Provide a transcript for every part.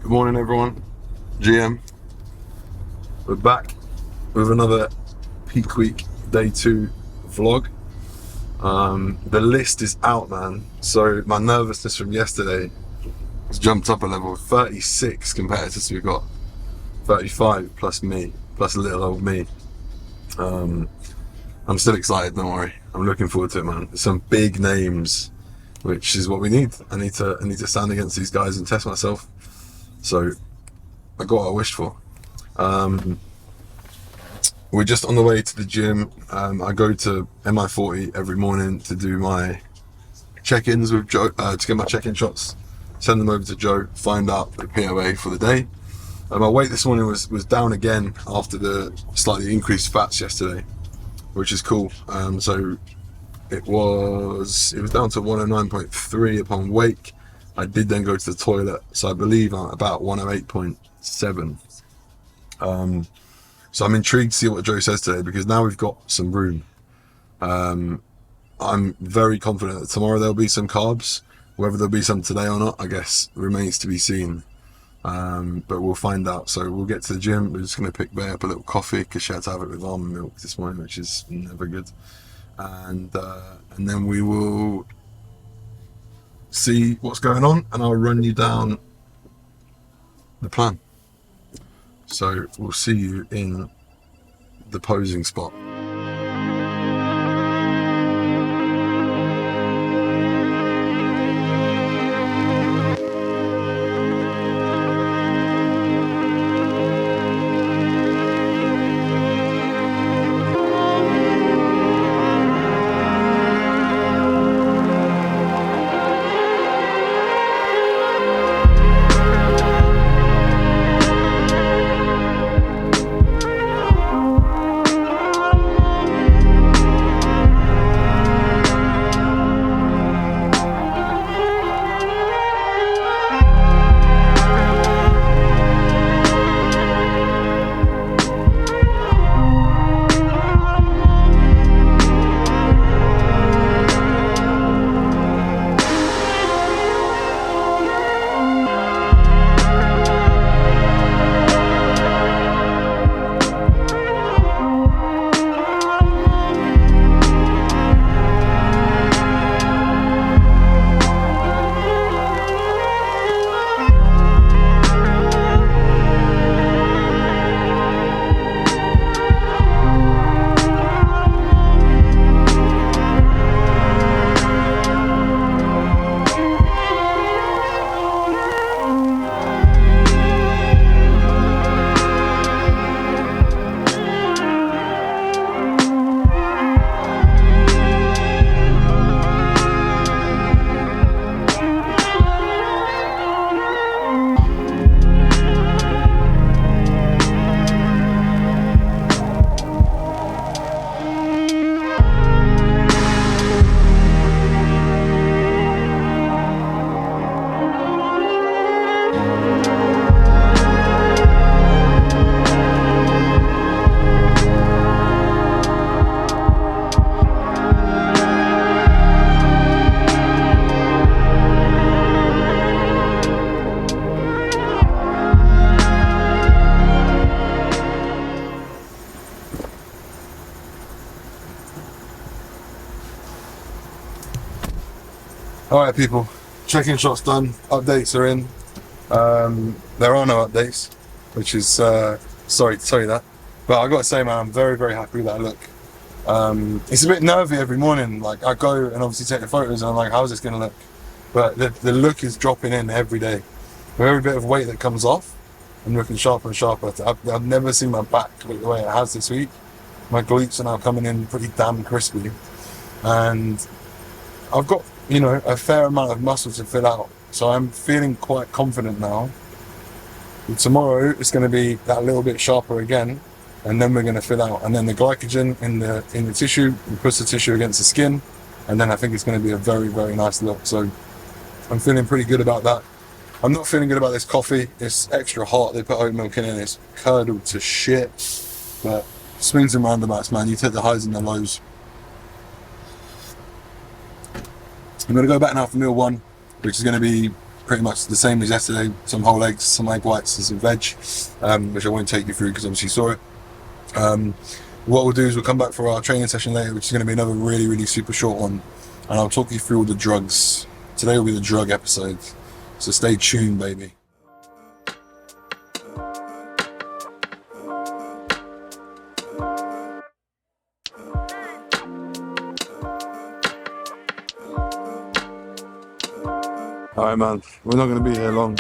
Good morning, everyone. GM. We're back with another peak week day 2 vlog. The list is out, man. So my nervousness from yesterday has jumped up a level. 36 competitors we've got. 35 plus me, plus little old me. I'm still excited, don't worry. I'm looking forward to it, man. There's some big names, which is what we need. I need to stand against these guys and test myself. So I got what I wished for. We're just on the way to the gym. I go to MI40 every morning to do my check-ins with Joe, to get my check-in shots, send them over to Joe, find out the POA for the day. My weight this morning was down again after the slightly increased fats yesterday, which is cool. So it was down to 109.3 upon wake. I did then go to the toilet, so I believe I'm about 108.7. So I'm intrigued to see what Joe says today, because now we've got some room. I'm very confident that tomorrow there'll be some carbs. Whether there'll be some today or not, I guess, remains to be seen. But we'll find out. So we'll get to the gym. We're just going to pick Bay up a little coffee, because she had to have it with almond milk this morning, which is never good. And then we will see what's going on, and I'll run you down the plan. So we'll see you in the posing spot. Alright people, check-in shots done, updates are in. There are no updates, which is, sorry to tell you that. But I gotta say, man, I'm very, very happy with that look. It's a bit nervy every morning. Like, I go and obviously take the photos and I'm like, how's this gonna look? But the look is dropping in every day. With every bit of weight that comes off, I'm looking sharper and sharper. I've never seen my back look the way it has this week. My glutes are now coming in pretty damn crispy. And I've got, you know, a fair amount of muscle to fill out. So I'm feeling quite confident now. And tomorrow it's going to be that little bit sharper again, and then we're going to fill out. And then the glycogen in the tissue, we push the tissue against the skin, and then I think it's going to be a very, very nice look. So I'm feeling pretty good about that. I'm not feeling good about this coffee. It's extra hot. They put oat milk in it. It's curdled to shit. But swings and roundabouts, man. You take the highs and the lows. I'm going to go back now for meal 1, which is going to be pretty much the same as yesterday. Some whole eggs, some egg whites, and some veg, which I won't take you through because obviously you saw it. What we'll do is we'll come back for our training session later, which is going to be another really super short one, and I'll talk you through all the drugs. Today will be the drug episode, so stay tuned, baby. Alright man, we're not going to be here long.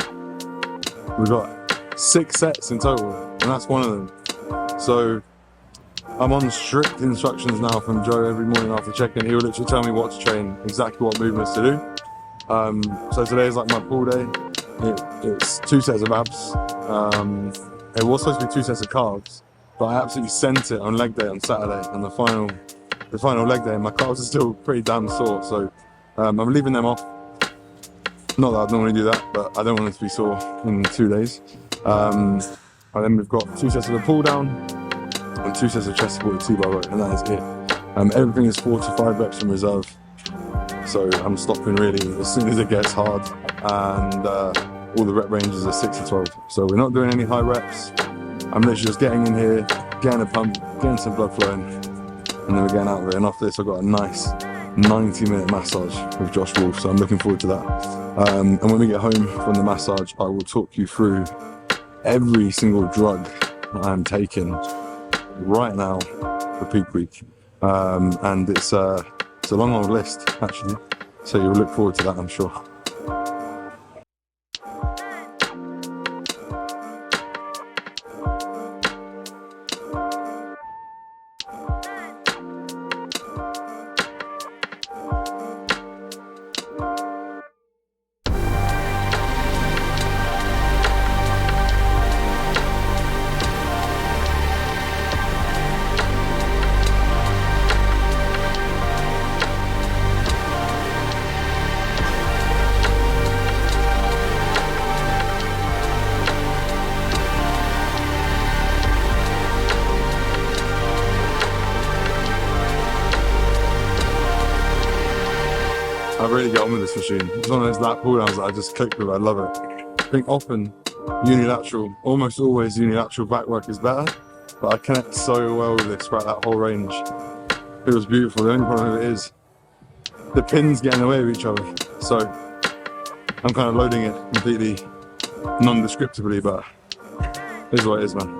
We've got 6 sets in total, and that's one of them. So I'm on strict instructions now from Joe every morning after check-in. He will literally tell me what to train, exactly what movements to do. So today is like my pull day. It's 2 sets of abs. It was supposed to be 2 sets of calves, but I absolutely sent it on leg day on Saturday, and the final leg day, my calves are still pretty damn sore, so I'm leaving them off. Not that I'd normally do that, but I don't want it to be sore in 2 days. And then we've got 2 sets of a pull down and 2 sets of chest supported 2 by row, and that is it. Everything is 4 to 5 reps from reserve, so I'm stopping really as soon as it gets hard, and all the rep ranges are 6 to 12. So we're not doing any high reps. I'm literally just getting in here, getting a pump, getting some blood flowing, and then we're getting out of it. And after this, I've got a nice 90-minute massage with Josh Wolf, so I'm looking forward to that. And when we get home from the massage, I will talk you through every single drug I'm taking right now for peak week. And it's a long old list, actually, so you'll look forward to that, I'm sure. I really get on with this machine. It's one of those lat pull downs that I just click with. I love it. I think often unilateral, almost always unilateral back work is better, but I connect so well with this throughout that whole range. It was beautiful. The only problem with it is the pins get in the way of each other. So I'm kind of loading it completely non-descriptively, but it is what it is, man.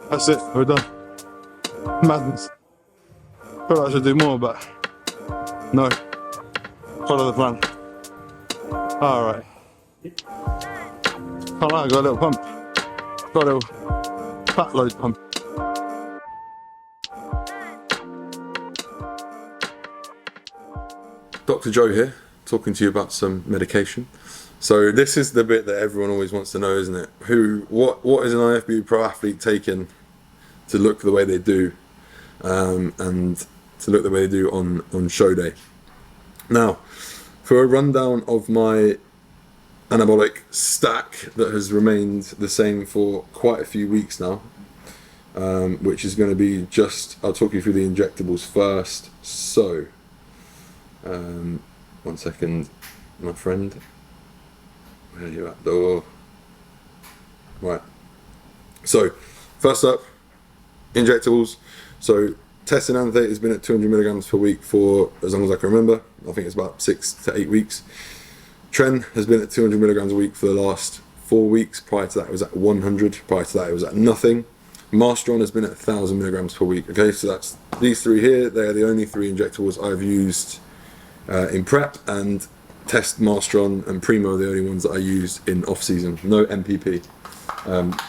That's it, we're done. Madness. Thought I should do more, but no. Follow the plan. Alright. Can't lie, I got a little pump. Got a little fat load pump. Dr. Joe here, talking to you about some medication. So this is the bit that everyone always wants to know, isn't it? What is an IFBB Pro athlete taking to look the way they do, and to look the way they do on show day? Now, for a rundown of my anabolic stack that has remained the same for quite a few weeks now, which is going to be I'll talk you through the injectables first. So, 1 second, my friend. Where are you at, door? Right. So, first up, injectables. So, testing andate has been at 200 milligrams per week for as long as I can remember. I think it's about 6 to 8 weeks. Tren has been at 200 milligrams a week for the last 4 weeks. Prior to that it was at 100. Prior to that it was at nothing. Masteron has been at 1,000 milligrams per week. Okay, so that's these three here. They are the only three injectables I've used in prep, and Test, Masteron and Primo are the only ones that I used in off season. No MPP.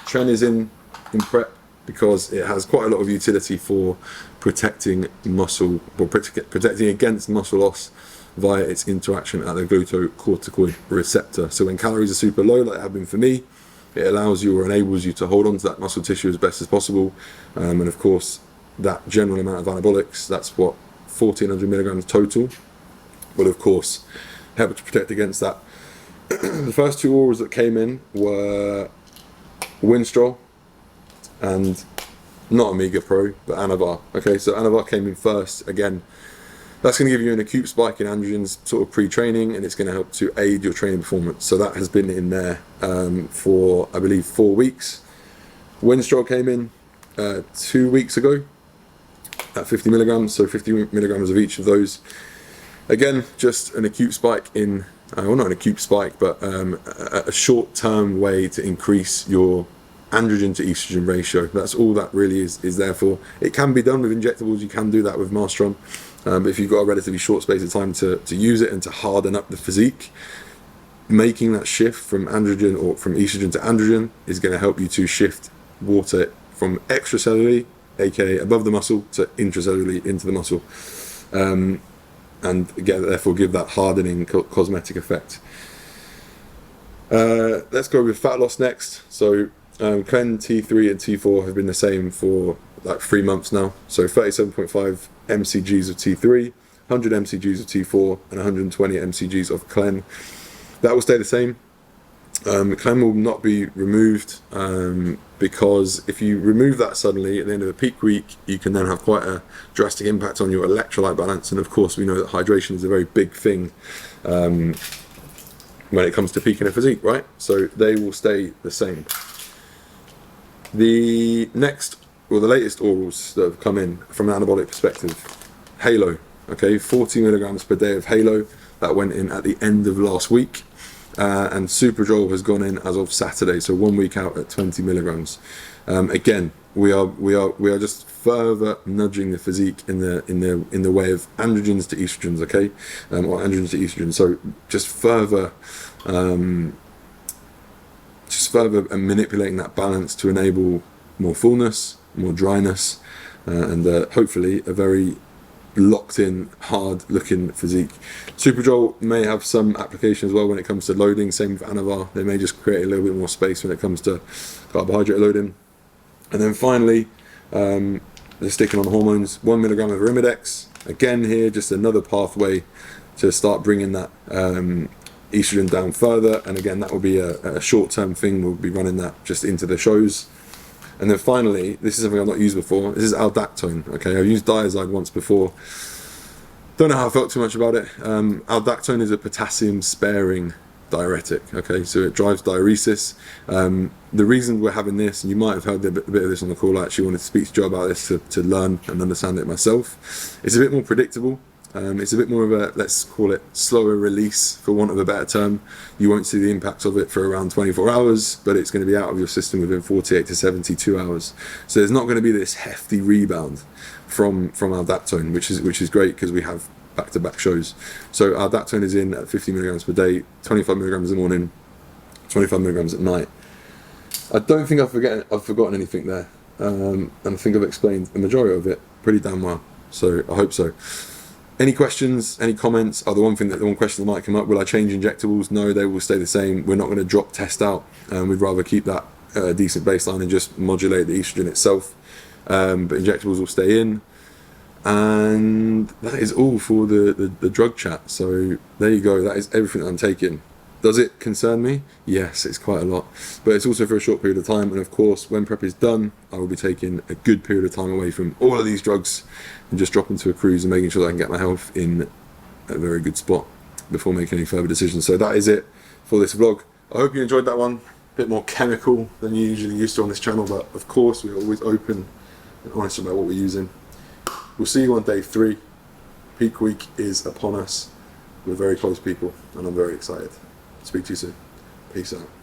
Tren is in prep because it has quite a lot of utility for protecting muscle, or protecting against muscle loss via its interaction at the glucocorticoid receptor. So when calories are super low, like they have been for me, it allows you or enables you to hold on to that muscle tissue as best as possible. And of course, that general amount of anabolics, that's what, 1,400 milligrams total, will of course help to protect against that. The first two orals that came in were Winstrol and not Omega Pro, but Anavar. Okay, so Anavar came in first. Again, that's going to give you an acute spike in androgens sort of pre-training, and it's going to help to aid your training performance. So that has been in there for, I believe, 4 weeks. Winstrol came in 2 weeks ago at 50 milligrams, so 50 milligrams of each of those. Again, just an acute spike in, well, not an acute spike, but a short-term way to increase your androgen to estrogen ratio. That's all that really is there for. It can be done with injectables. You can do that with Masteron. But if you've got a relatively short space of time to use it and to harden up the physique, making that shift from androgen or from estrogen to androgen is going to help you to shift water from extracellularly, aka above the muscle, to intracellularly into the muscle, and again, therefore give that hardening cosmetic effect. Let's go with fat loss next. So Clen T3 and T4 have been the same for like 3 months now. So 37.5 mcgs of T3, 100 mcgs of T4, and 120 mcgs of Clen. That will stay the same. Clen will not be removed because if you remove that suddenly at the end of a peak week, you can then have quite a drastic impact on your electrolyte balance. And of course, we know that hydration is a very big thing when it comes to peaking a physique, right? So they will stay the same. The next, or the latest orals that have come in from an anabolic perspective, Halo. Okay, 40 milligrams per day of Halo. That went in at the end of last week. And Superdrol has gone in as of Saturday, so 1 week out at 20 milligrams. Again, we are just further nudging the physique in the way of androgens to estrogens, okay, or androgens to estrogen. So just further manipulating that balance to enable more fullness, more dryness, and hopefully a very locked in, hard looking physique. Superdrol may have some application as well when it comes to loading. Same with Anavar. They may just create a little bit more space when it comes to carbohydrate loading. And then finally, they're sticking on hormones. 1 milligram of Arimidex. Again here, just another pathway to start bringing that estrogen down further. And again, that will be a short-term thing. We'll be running that just into the shows. And then finally, this is something I've not used before. This is Aldactone. Okay, I've used Diazide once before. Don't know how I felt too much about it. Aldactone is a potassium-sparing diuretic. Okay, so it drives diuresis. The reason we're having this, and you might have heard a bit of this on the call. I actually wanted to speak to Joe about this to learn and understand it myself. It's a bit more predictable. It's a bit more of a, let's call it, slower release, for want of a better term. You won't see the impacts of it for around 24 hours, but it's going to be out of your system within 48 to 72 hours. So there's not going to be this hefty rebound from Aldactone, which is great because we have back-to-back shows. So Aldactone is in at 50 milligrams per day, 25 milligrams in the morning, 25 milligrams at night. I don't think I've forgotten anything there, and I think I've explained the majority of it pretty damn well. So I hope so. Any questions, any comments? The one question that might come up, will I change injectables? No, they will stay the same. We're not going to drop test out. We'd rather keep that decent baseline and just modulate the estrogen itself. But injectables will stay in. And that is all for the drug chat. So there you go. That is everything that I'm taking. Does it concern me? Yes, it's quite a lot. But it's also for a short period of time. And of course, when prep is done, I will be taking a good period of time away from all of these drugs and just dropping to a cruise and making sure that I can get my health in a very good spot before making any further decisions. So that is it for this vlog. I hope you enjoyed that one. A bit more chemical than you're usually used to on this channel, but of course we're always open and honest about what we're using. We'll see you on day 3. Peak week is upon us. We're very close people, and I'm very excited. Speak to you soon. Peace out.